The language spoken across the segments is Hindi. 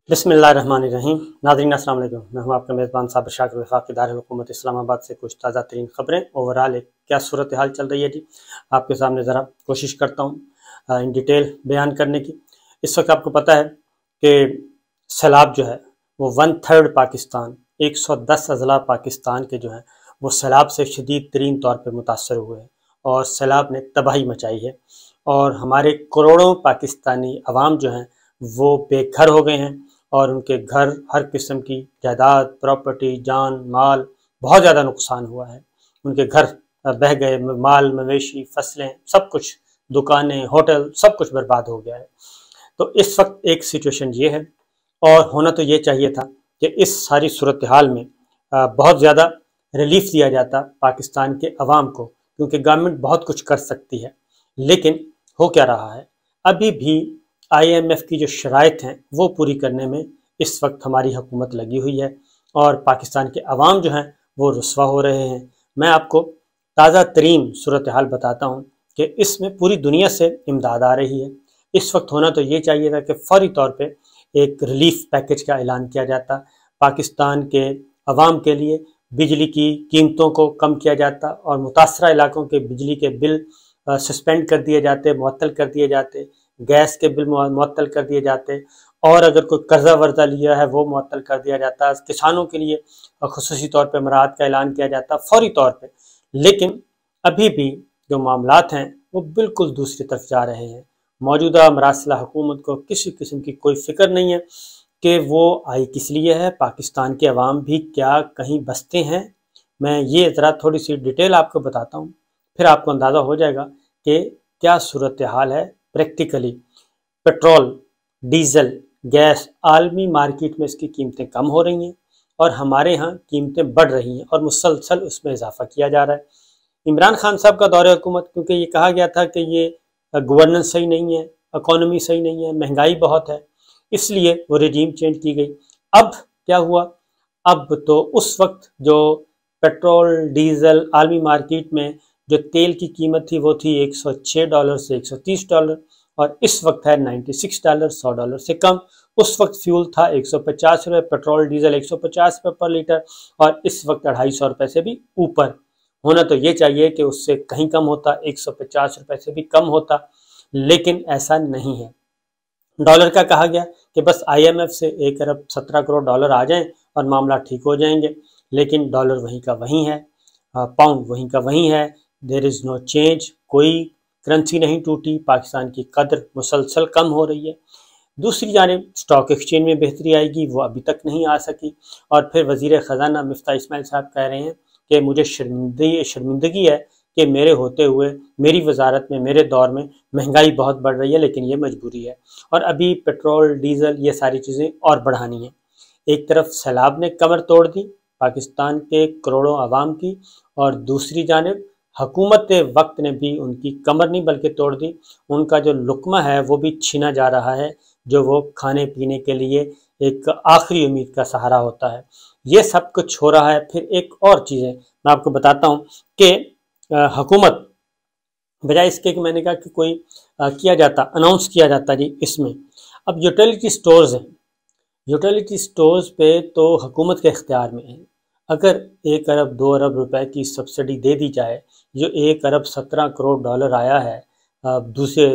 बिस्मिल्लाहिर्रहमानिर्रहीम। नाज़रीन अस्सलाम वालेकुम। मैं हूं आपका मेज़बान साबिर शाकिर वफाक़ी दारुल हुकूमत इस्लामाबाद से कुछ ताज़ा तरीन ख़बरें। ओवरऑल एक क्या सूरत हाल चल रही है जी, आपके सामने ज़रा कोशिश करता हूँ इन डिटेल बयान करने की। इस वक्त आपको पता है कि सैलाब जो है वो 1/3 पाकिस्तान 110 अज़ला पाकिस्तान के जो हैं वो सैलाब से शदीद तरीन तौर पर मुतासर हुए हैं और सैलाब ने तबाही मचाई है और हमारे करोड़ों पाकिस्तानी अवाम जो हैं वो बेघर हो गए हैं और उनके घर, हर किस्म की जायदाद, प्रॉपर्टी, जान माल बहुत ज़्यादा नुकसान हुआ है। उनके घर बह गए, माल मवेशी, फसलें, सब कुछ, दुकानें, होटल, सब कुछ बर्बाद हो गया है। तो इस वक्त एक सिचुएशन ये है और होना तो ये चाहिए था कि इस सारी सूरत हाल में बहुत ज़्यादा रिलीफ दिया जाता पाकिस्तान के अवाम को, क्योंकि गवर्नमेंट बहुत कुछ कर सकती है। लेकिन हो क्या रहा है, अभी भी IMF की जो शराइत हैं वो पूरी करने में इस वक्त हमारी हुकूमत लगी हुई है और पाकिस्तान के अवाम जो हैं वो रुस्वा हो रहे हैं। मैं आपको ताज़ा तरीन सूरत हाल बताता हूँ कि इसमें पूरी दुनिया से इमदाद आ रही है। इस वक्त होना तो ये चाहिए था कि फौरी तौर पे एक रिलीफ पैकेज का ऐलान किया जाता, पाकिस्तान के अवाम के लिए बिजली की कीमतों को कम किया जाता और मुतासरा इलाकों के बिजली के बिल सस्पेंड कर दिए जाते, मुअत्तल कर दिए जाते, गैस के बिल मुअत्तल कर दिए जाते और अगर कोई कर्जा वर्जा लिया है वो मुअत्तल कर दिया जाता। किसानों के लिए खुसूसी तौर पर मराहत का ऐलान किया जाता फौरी तौर पे। लेकिन अभी भी जो मामलात हैं वो बिल्कुल दूसरी तरफ जा रहे हैं। मौजूदा मरासला हुकूमत को किसी किस्म की कोई फिक्र नहीं है कि वो आई किस लिए है, पाकिस्तान के अवाम भी क्या कहीं बसते हैं। मैं ये ज़रा थोड़ी सी डिटेल आपको बताता हूँ, फिर आपको अंदाज़ा हो जाएगा कि क्या सूरत हाल है प्रैक्टिकली। पेट्रोल, डीजल, गैस आलमी मार्केट में इसकी कीमतें कम हो रही हैं और हमारे यहाँ कीमतें बढ़ रही हैं और मुसलसल उसमें इजाफा किया जा रहा है। इमरान खान साहब का दौरे हुकूमत, क्योंकि ये कहा गया था कि ये गवर्नेंस सही नहीं है, इकोनॉमी सही नहीं है, महंगाई बहुत है, इसलिए वो रेजीम चेंज की गई। अब क्या हुआ, अब तो उस वक्त जो पेट्रोल डीजल आलमी मार्केट में जो तेल की कीमत थी वो थी $106 से $130 और इस वक्त है $96, $100 से कम। उस वक्त फ्यूल था ₹150, पेट्रोल डीजल ₹150 पर लीटर और इस वक्त ₹250 से भी ऊपर। होना तो ये चाहिए कि उससे कहीं कम होता, ₹150 से भी कम होता, लेकिन ऐसा नहीं है। डॉलर का कहा गया कि बस IMF से 1 अरब 17 करोड़ डॉलर आ जाएं और मामला ठीक हो जाएंगे, लेकिन डॉलर वहीं का वहीं है, पाउंड वहीं का वहीं है। देयर इज़ नो चेंज, कोई करेंसी नहीं टूटी, पाकिस्तान की कदर मुसलसल कम हो रही है। दूसरी जानिब स्टॉक एक्सचेंज में बेहतरी आएगी, वो अभी तक नहीं आ सकी। और फिर वज़ीर ख़जाना मिफ्ताह इस्माइल साहब कह रहे हैं कि मुझे शर्मिंदगी है कि मेरे होते हुए, मेरी वजारत में, मेरे दौर में महंगाई बहुत बढ़ रही है, लेकिन ये मजबूरी है और अभी पेट्रोल डीजल ये सारी चीज़ें और बढ़ानी है। एक तरफ सैलाब ने कमर तोड़ दी पाकिस्तान के करोड़ों आवाम की और दूसरी जानिब हुकूमत वक्त ने भी उनकी कमर नहीं बल्कि तोड़ दी। उनका जो लुकमा है वो भी छीना जा रहा है, जो वो खाने पीने के लिए एक आखिरी उम्मीद का सहारा होता है। ये सब कुछ हो रहा है। फिर एक और चीज़ है, मैं आपको बताता हूँ कि हुकूमत बजाय इसके कि मैंने कहा कि कोई किया जाता, अनाउंस किया जाता जी इसमें, अब यूटिलिटी स्टोर्स हैं, यूटिलिटी स्टोर्स पे तो हुकूमत के इख्तियार में है। अगर 1 अरब 2 अरब रुपए की सब्सिडी दे दी जाए, जो 1 अरब 17 करोड़ डॉलर आया है दूसरे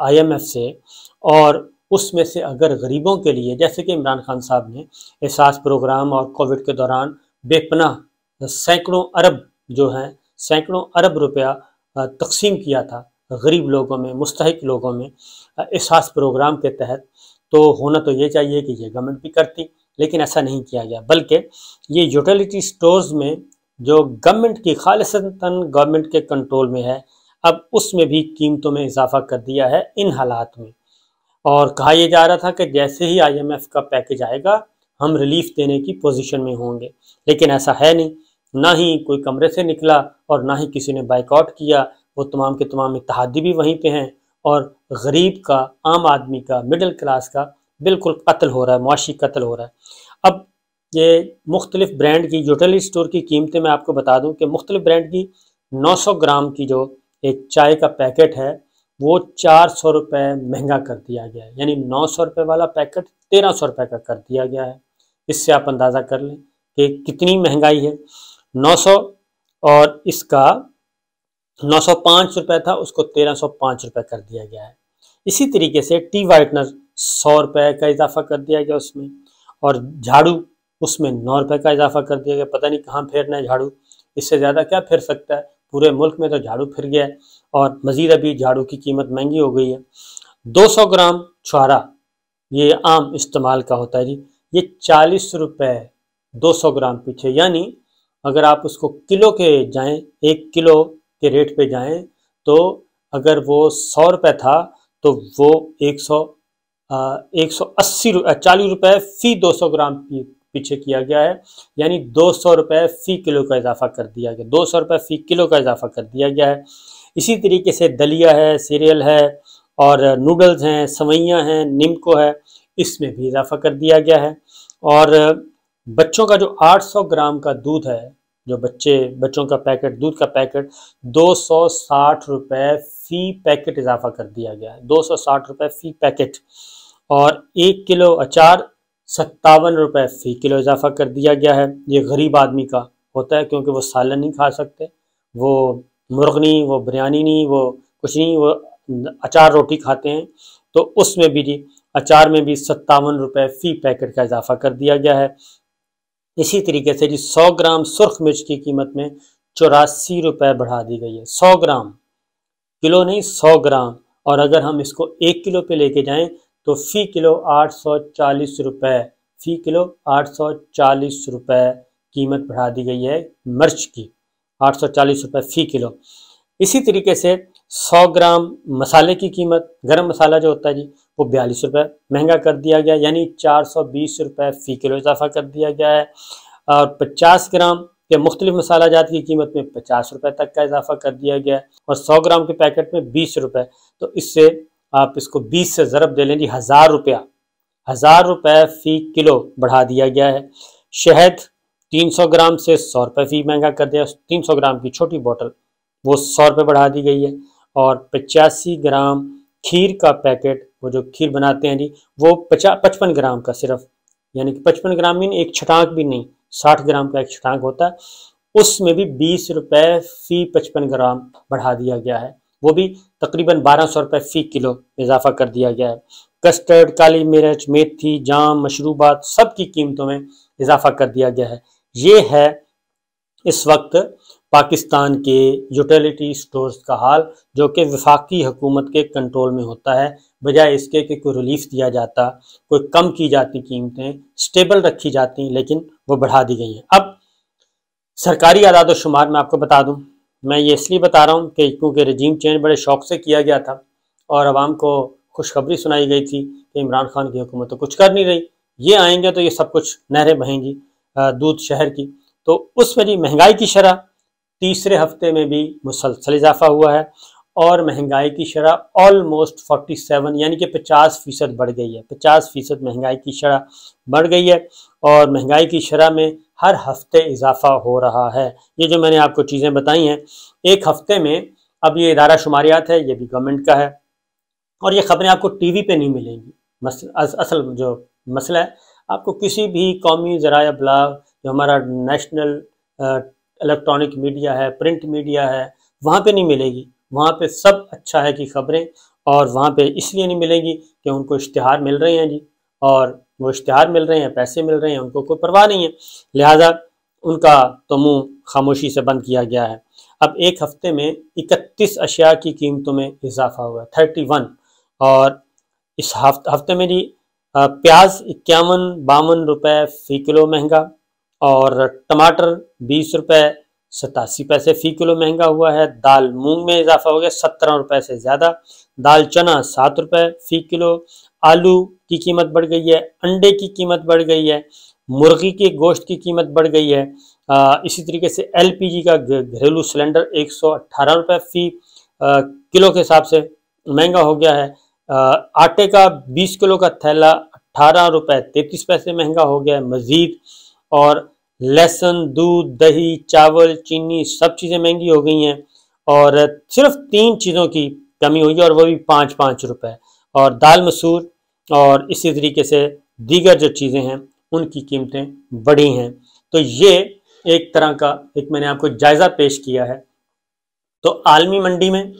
IMF से, और उसमें से अगर गरीबों के लिए, जैसे कि इमरान खान साहब ने एहसास प्रोग्राम और कोविड के दौरान बेपनाह सैकड़ों अरब जो हैं, सैकड़ों अरब रुपया तकसीम किया था गरीब लोगों में, मुस्तहिक लोगों में एहसास प्रोग्राम के तहत, तो होना तो ये चाहिए कि ये गवर्नमेंट भी करती, लेकिन ऐसा नहीं किया गया। बल्कि ये यूटिलिटी स्टोर्स में जो गवर्नमेंट की, खालिसतन गवर्नमेंट के कंट्रोल में है, अब उसमें भी कीमतों में इजाफा कर दिया है इन हालात में। और कहा यह जा रहा था कि जैसे ही IMF का पैकेज आएगा हम रिलीफ देने की पोजीशन में होंगे, लेकिन ऐसा है नहीं। ना ही कोई कमरे से निकला और ना ही किसी ने बाइकआउट किया। वो तमाम के तमाम इत्तेहादी भी वहीं पे हैं और गरीब का, आम आदमी का, मिडिल क्लास का बिल्कुल कत्ल हो रहा है, मुआशी कत्ल हो रहा है। अब ये मुख्तलिफ ब्रांड की यूटिलिटी स्टोर की कीमतें मैं आपको बता दूं कि मुख्तलिफ ब्रांड की 900 ग्राम की जो एक चाय का पैकेट है वो 400 रुपये महंगा कर दिया गया है, यानी 900 रुपये वाला पैकेट 1300 रुपये का कर दिया गया है। इससे आप अंदाज़ा कर लें कि कितनी महंगाई है। 900 और इसका 905 रुपये था, उसको 1305 रुपये कर दिया गया है। इसी तरीके से टी वाइटनर 100 रुपये का इजाफा कर दिया गया उसमें, और झाड़ू उसमें 9 रुपये का इजाफा कर दिया गया। पता नहीं कहाँ फेरना है झाड़ू, इससे ज़्यादा क्या फिर सकता है, पूरे मुल्क में तो झाड़ू फिर गया है। और मज़ीद अभी झाड़ू की कीमत महंगी हो गई है। 200 ग्राम छुहारा, ये आम इस्तेमाल का होता है जी, ये 40 रुपये 200 ग्राम पीछे, यानी अगर आप उसको किलो के जाएं, 1 किलो के रेट पे जाएं, तो अगर वो 100 रुपये था तो वो 180 40 रुपये फ़ी 200 ग्राम पीछे किया गया है, यानी 200 रुपये फ़ी किलो का इजाफा कर दिया गया, 200 रुपये फ़ी किलो का इजाफा कर दिया गया है। इसी तरीके से दलिया है, सीरियल है, और नूडल्स हैं, सवैयाँ हैं, निम्को है, इसमें भी इजाफा कर दिया गया है। और बच्चों का जो 800 ग्राम का दूध है, जो बच्चों का पैकेट, दूध का पैकेट, 260 रुपये फ़ी पैकेट इजाफा कर दिया गया है, 260 रुपये फ़ी पैकेट। और 1 किलो अचार 57 रुपये फ़ी किलो इजाफा कर दिया गया है। ये गरीब आदमी का होता है, क्योंकि वो सालन नहीं खा सकते, वो मुर्ग नहीं, वो बिरयानी नहीं, वो कुछ नहीं, वो अचार रोटी खाते हैं, तो उसमें भी जी अचार में भी 57 रुपये फ़ी पैकेट का इजाफा कर दिया गया है। इसी तरीके से जी 100 ग्राम सुर्ख मिर्च की कीमत में 84 रुपये बढ़ा दी गई है। 100 ग्राम, किलो नहीं, 100 ग्राम। और अगर हम इसको 1 किलो पे लेके जाएं तो फ़ी किलो 840 रुपये, फ़ी किलो 840 रुपये कीमत बढ़ा दी गई है मिर्च की, 840 रुपये फ़ी किलो। इसी तरीके से 100 ग्राम मसाले की कीमत, गरम मसाला जो होता है जी, वो 42 रुपये महंगा कर दिया गया, यानी 420 रुपये फ़ी किलो इजाफा कर दिया गया है। और 50 ग्राम के मुख्तलिफ मसाला जात की कीमत में 50 रुपये तक का इजाफा कर दिया गया है, और 100 ग्राम के पैकेट में 20 रुपये। तो इससे आप इसको 20 से ज़रब दे लें जी, 1000 रुपया, 1000 रुपये फ़ी किलो बढ़ा दिया गया है। शहद 300 ग्राम से 100 रुपये फ़ी महंगा कर दिया, 300 ग्राम की छोटी बोतल वो 100 रुपये बढ़ा दी गई है। और 85 ग्राम खीर का पैकेट, वो जो खीर बनाते हैं जी, वो 55 ग्राम का सिर्फ, यानी कि 55 ग्राम में एक छटाक भी नहीं, 60 ग्राम का एक छटाक होता है, उसमें भी 20 रुपये फ़ी 55 ग्राम बढ़ा दिया गया है, वो भी तकरीबन 1200 रुपये फ़ी किलो इजाफा कर दिया गया है। कस्टर्ड, काली मिर्च, मेथी, जाम, मशरूबात, सब की कीमतों में इजाफा कर दिया गया है। ये है इस वक्त पाकिस्तान के यूटिलिटी स्टोर्स का हाल, जो कि वफाकी हुकूमत के कंट्रोल में होता है, बजाय इसके कि कोई रिलीफ दिया जाता, कोई कम की जाती कीमतें स्टेबल रखी जाती, लेकिन वो बढ़ा दी गई हैं। अब सरकारी आदाद शुमार मैं आपको बता दूं, मैं ये इसलिए बता रहा हूँ कि क्योंकि रजीम चेंज बड़े शौक से किया गया था और आवाम को खुशखबरी सुनाई गई थी कि इमरान खान की हुकूमत तो कुछ कर नहीं रही, ये आएंगे तो ये सब कुछ नहरें बहेंगी दूध शहर की। तो उस वजह महंगाई की शरह तीसरे हफ्ते में भी मुसलसल इजाफा हुआ है, और महंगाई की शरह ऑलमोस्ट 47 यानी कि 50% बढ़ गई है, 50% महंगाई की शरह बढ़ गई है। और महंगाई की शरह में हर हफ्ते इजाफा हो रहा है। ये जो मैंने आपको चीज़ें बताई हैं, एक हफ्ते में, अब ये इदारा शुमारियात है, ये भी गवर्नमेंट का है, और ये ख़बरें आपको टीवी पे नहीं मिलेंगी। असल जो मसला है, आपको किसी भी कौमी ज़राया अबलाग, जो हमारा नेशनल इलेक्ट्रॉनिक मीडिया है, प्रिंट मीडिया है, वहाँ पे नहीं मिलेगी। वहाँ पे सब अच्छा है कि ख़बरें, और वहाँ पे इसलिए नहीं मिलेगी कि उनको इश्तिहार मिल रहे हैं जी, और वो इश्तिहार मिल रहे हैं, पैसे मिल रहे हैं, उनको कोई परवाह नहीं है, लिहाजा उनका तो मुँह खामोशी से बंद किया गया है। अब एक हफ्ते में 31 अशिया की कीमतों में इजाफा हुआ, 31। और इस हफ्ते में जी प्याज 51-52 रुपये फ़ी किलो महंगा, और टमाटर 20 रुपये 87 पैसे फ़ी किलो महंगा हुआ है। दाल मूंग में इजाफा हो गया 17 रुपये से ज़्यादा, दाल चना 7 रुपये फ़ी किलो, आलू की कीमत बढ़ गई है, अंडे की कीमत बढ़ गई है, मुर्गी के गोश्त की कीमत बढ़ गई है। इसी तरीके से LPG का घरेलू सिलेंडर 118 रुपये फ़ी किलो के हिसाब से महंगा हो गया है। आटे का 20 किलो का थैला 18 रुपये 33 पैसे महंगा हो गया है मज़ीद। और लहसुन, दूध, दही, चावल, चीनी, सब चीज़ें महंगी हो गई हैं। और सिर्फ 3 चीज़ों की कमी हुई है और वो भी 5-5 रुपए। और दाल मसूर और इसी तरीके से दीगर जो चीज़ें हैं उनकी कीमतें बढ़ी हैं। तो ये एक तरह का एक मैंने आपको जायज़ा पेश किया है। तो आलमी मंडी में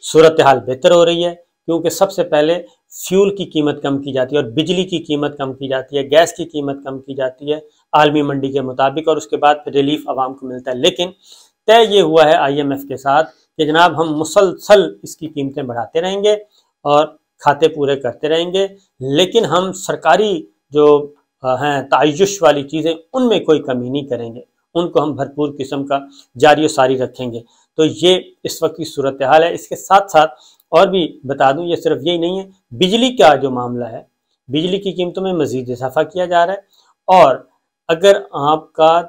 सूरत हाल बेहतर हो रही है, क्योंकि सबसे पहले फ्यूल की कीमत कम की जाती है और बिजली की कीमत कम की जाती है, गैस की कीमत कम की जाती है आलमी मंडी के मुताबिक, और उसके बाद फिर रिलीफ आवाम को मिलता है। लेकिन तय ये हुआ है IMF के साथ कि जनाब हम मुसलसल इसकी कीमतें बढ़ाते रहेंगे और खाते पूरे करते रहेंगे, लेकिन हम सरकारी जो हैं तायुश वाली चीज़ें उनमें कोई कमी नहीं करेंगे, उनको हम भरपूर किस्म का जारी सारी रखेंगे। तो ये इस वक्त की सूरत हाल है। इसके साथ साथ और भी बता दूं, ये सिर्फ यही नहीं है, बिजली का जो मामला है, बिजली की कीमतों में मजीद इजाफा किया जा रहा है। और अगर आपका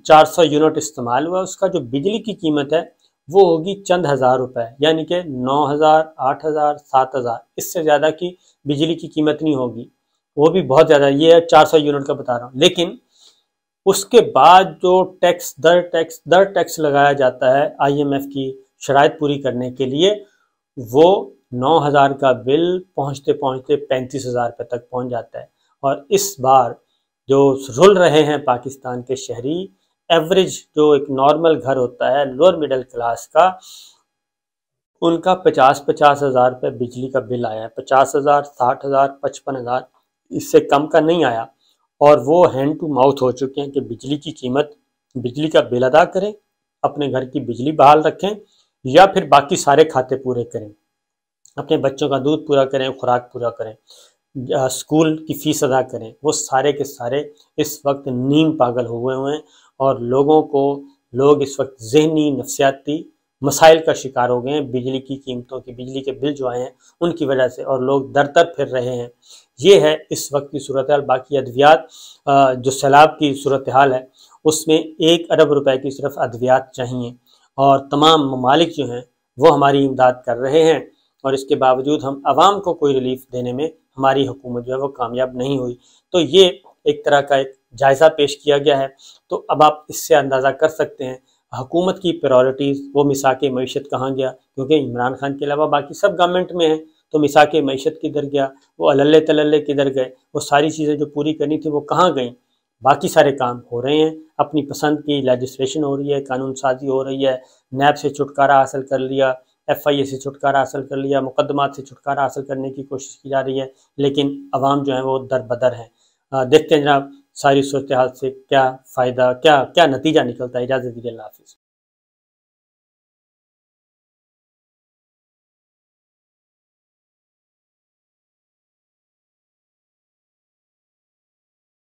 400 यूनिट इस्तेमाल हुआ, उसका जो बिजली की कीमत है वो होगी चंद हज़ार रुपए, यानी कि 9,000, 8,000, 7,000, इससे ज़्यादा की बिजली की कीमत नहीं होगी। वो भी बहुत ज़्यादा, ये 400 यूनिट का बता रहा हूँ। लेकिन उसके बाद जो दर टैक्स लगाया जाता है IMF की शराइत पूरी करने के लिए, वो 9,000 का बिल पहुँचते पहुँचते 35,000 रुपये तक पहुँच जाता है। और इस बार जो रुल रहे हैं पाकिस्तान के शहरी, एवरेज जो एक नॉर्मल घर होता है लोअर मिडिल क्लास का, उनका 50-50 हज़ार रुपये बिजली का बिल आया है। 50,000, 60,000, 55,000, इससे कम का नहीं आया। और वो हैंड टू माउथ हो चुके हैं कि बिजली की कीमत, बिजली का बिल अदा करें, अपने घर की बिजली बहाल रखें, या फिर बाकी सारे खाते पूरे करें, अपने बच्चों का दूध पूरा करें, खुराक पूरा करें, स्कूल की फ़ीस अदा करें। वो सारे के सारे इस वक्त नीम पागल हुए हैं और लोग इस वक्त ज़हनी नफ्सियाती मसाइल का शिकार हो गए हैं बिजली की कीमतों की, बिजली के बिल जो आए हैं उनकी वजह से, और लोग दर दर फिर रहे हैं। ये है इस वक्त की सूरत हाल। बाकी अद्वियात, जो सैलाब की सूरत हाल है उसमें 1 अरब रुपए की सिर्फ अद्वियात चाहिए, और तमाम ममालिक जो हैं वो हमारी इमदाद कर रहे हैं, और इसके बावजूद हम आवाम को कोई रिलीफ देने में हमारी हुकूमत जो है वो कामयाब नहीं हुई। तो ये एक तरह का एक जायज़ा पेश किया गया है। तो अब आप इससे अंदाज़ा कर सकते हैं हुकूमत की प्रायोरिटीज़, वो मिसाक मईशत कहाँ गया, क्योंकि इमरान खान के अलावा बाकी सब गवर्नमेंट में है, तो मिसाक मईशत किधर गया, वो अल्ले तल्ले किधर गए, वो सारी चीज़ें जो पूरी करनी थी वो कहाँ गई। बाकी सारे काम हो रहे हैं, अपनी पसंद की लेजिस्लेशन हो रही है, कानून साजी हो रही है, नैब से छुटकारा हासिल कर लिया, FIA से छुटकारा हासिल कर लिया, मुकदमात से छुटकारा हासिल करने की कोशिश की जा रही है, लेकिन अवाम जो है वो दर बदर है। देखते हैं जनाब सारी सूरत हाल से क्या फ़ायदा, क्या नतीजा निकलता है। इजाज़त दीजिए, अल्लाह हाफ़िज़।